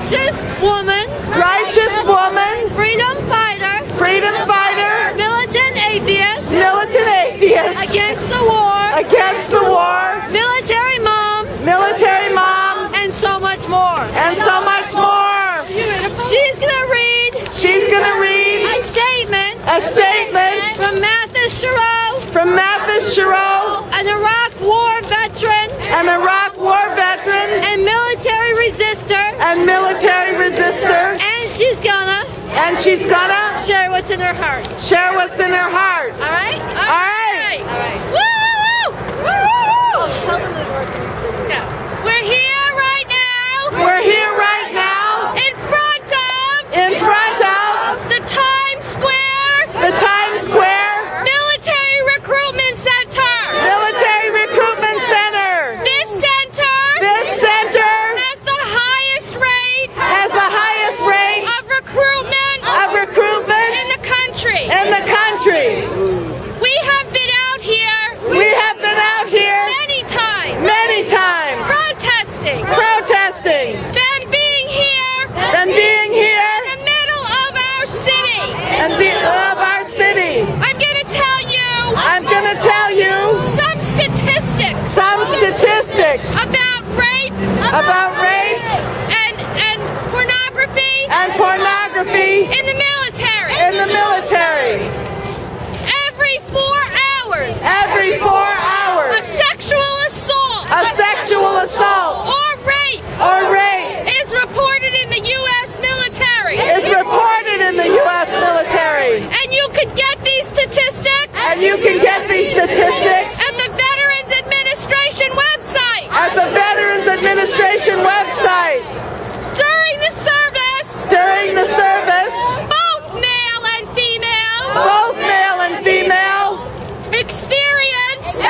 Righteous woman. Righteous woman. Freedom fighter. Freedom fighter. Militant atheist. Militant atheist. Against the war. Against the war. Military mom. Military mom. And so much more. And so much more. She's gonna read. She's gonna read A statement. a statement From Mathis Shiro. from Mathis Shiro, An Iraq war veteran. an Iraq war veteran And military resistor. and military resistor, And she's gonna share what's in her heart. share what's in her heart. All right? All right. All right. Woo! Woo! Oh, tell them the word. Yeah. We're here right now. We're here right now In front of the Times Square the Times Square Military Recruitment Center. Military Recruitment Center. This center has the highest rate has the highest rate of recruitment of recruitment in the country. in the country. We have been out here We have been out here many times many times protesting. protesting, Then being here in in the middle of our city. of our city. I'm gonna tell you some statistics about rape and pornography and pornography in the military. in the military. Every 4 hours, Every 4 hours, a sexual assault or or rape is reported in the U.S. military. is reported in the U.S. military. And you could get these statistics And you can get these statistics at the Veterans Administration website. at the Veterans Administration website. During the service, both male and female both male and female experience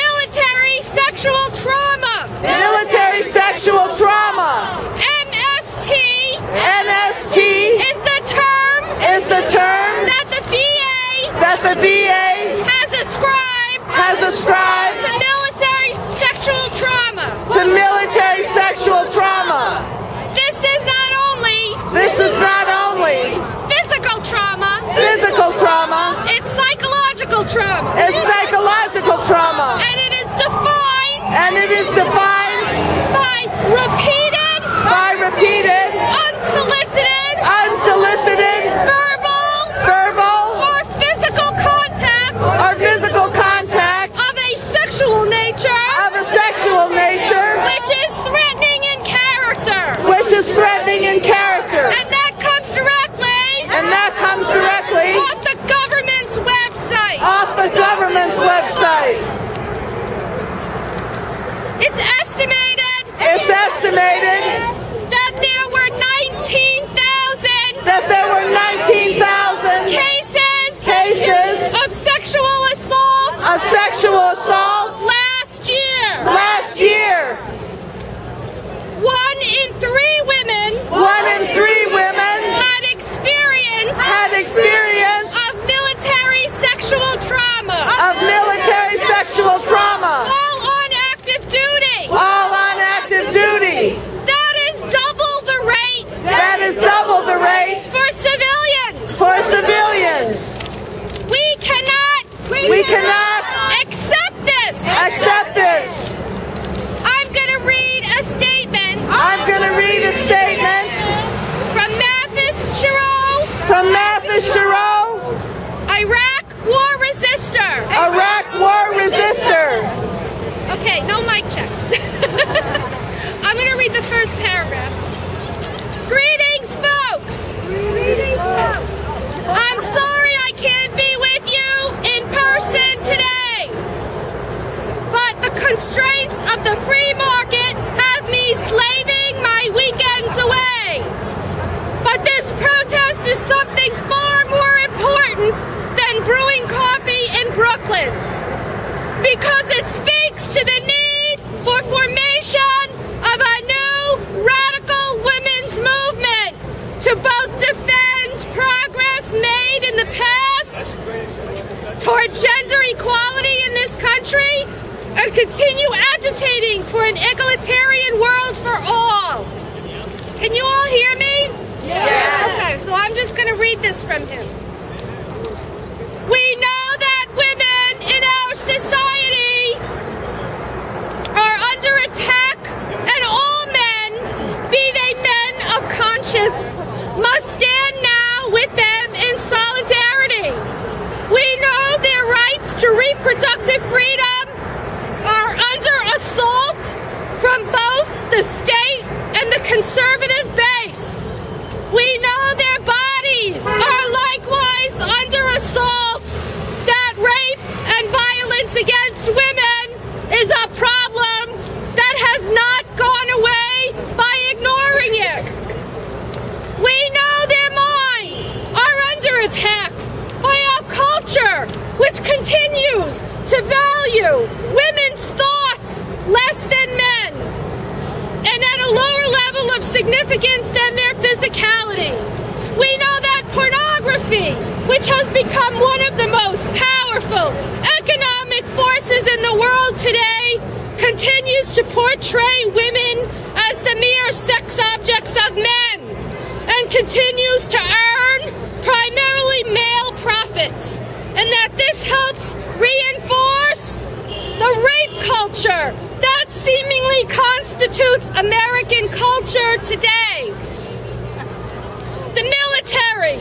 military sexual trauma. military sexual trauma. MST NST is the term is the term that the VA that the VA has has ascribed to military sexual trauma. to military sexual trauma. This is not only physical trauma, physical trauma, it's psychological trauma. it's psychological trauma. And it is defined And it is defined by repeated, unsolicited, verbal, or physical contact of a sexual nature, which is threatening in character. And that comes directly off the government's website. off the government's website. It's estimated that there were 19,000 cases of sexual assault of sexual assault last year. 1 in 3 women 1 in 3 women had experience of military sexual trauma, of military sexual trauma, all on active duty. all on active duty. That is double the rate That is double the rate for civilians. for civilians. We cannot accept this. accept this. I'm going to read a statement I'm going to read a statement from Mathis Shiro, from Mathis Shiro, Iraq war resistor. Iraq war resistor. Okay, no mic check. I'm going to read the first paragraph. Greetings, folks. I'm sorry I can't be with you in person today, but the constraints of the free market have me slaving my weekends away. But this protest is something far more important than brewing coffee in Brooklyn, because it speaks to the need for formation of a new radical women's movement to both defend progress made in the past toward gender equality in this country and continue agitating for an egalitarian world for all. Can you all hear me? Yes. Okay, so I'm just going to read this from him. We know that women in our society are under attack, and all men, be they men of conscience, must stand now with them in solidarity. We know their rights to reproductive freedom are under assault from both the state and the conservative base. We know their bodies are likewise under assault, that rape and violence against women is a problem that has not gone away by ignoring it. We know their minds are under attack by our culture, which continues to value women's thoughts less than men, and at a lower level of significance than their physicality. We know that pornography, which has become one of the most powerful economic forces in the world today, continues to portray women as the mere sex objects of men and continues to earn primarily male profits, and that this helps reinforce the rape culture that seemingly constitutes American culture today. The military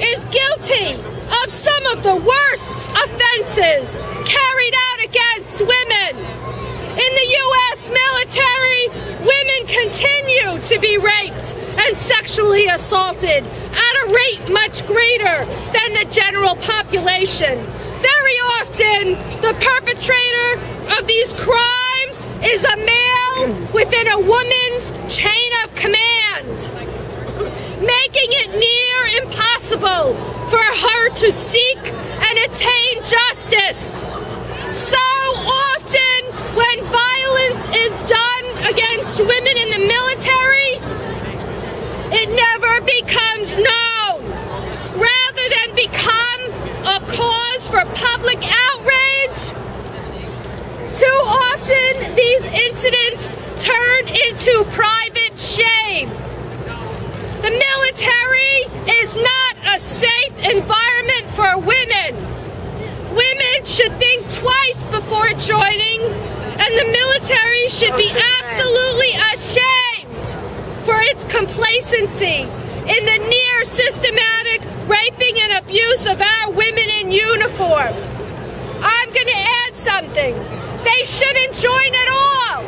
is guilty of some of the worst offenses carried out against women. In the U.S. military, women continue to be raped and sexually assaulted at a rate much greater than the general population. Very often, the perpetrator of these crimes is a male within a woman's chain of command, making it near impossible for her to seek and attain justice. So often, when violence is done against women in the military, it never becomes known. Rather than become a cause for public outrage, too often these incidents turn into private shame. The military is not a safe environment for women. Women should think twice before joining, and the military should be absolutely ashamed for its complacency in the near systematic raping and abuse of our women in uniform. I'm going to add something. They shouldn't join at all.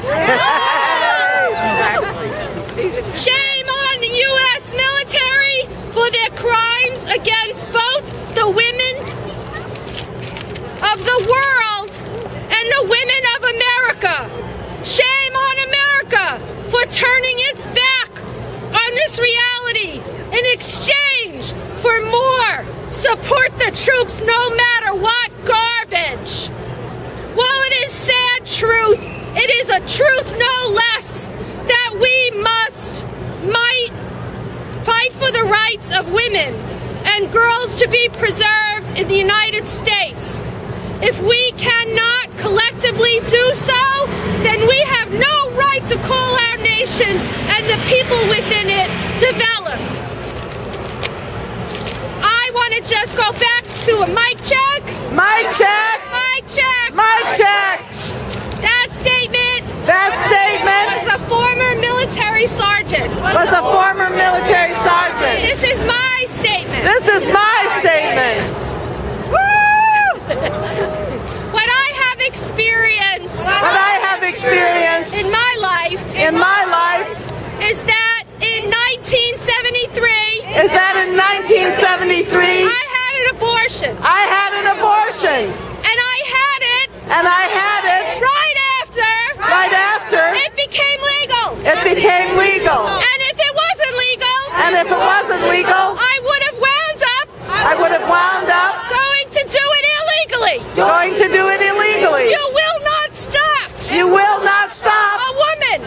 Shame on the U.S. military for their crimes against both the women of the world and the women of America. Shame on America for turning its back on this reality in exchange for more support the troops no matter what garbage. While it is sad truth, it is a truth no less that we might fight for the rights of women and girls to be preserved in the United States. If we cannot collectively do so, then we have no right to call our nation and the people within it developed. I want to just go back to a mic check. Mic check. Mic check. Mic check. That statement was a former military sergeant. Was a former military sergeant. This is my statement. This is my statement. What I have experienced in my life is that in 1973 I had an abortion. And I had it right after it became legal. And if it wasn't legal, I would have wound up going to do it illegally. You will not stop a woman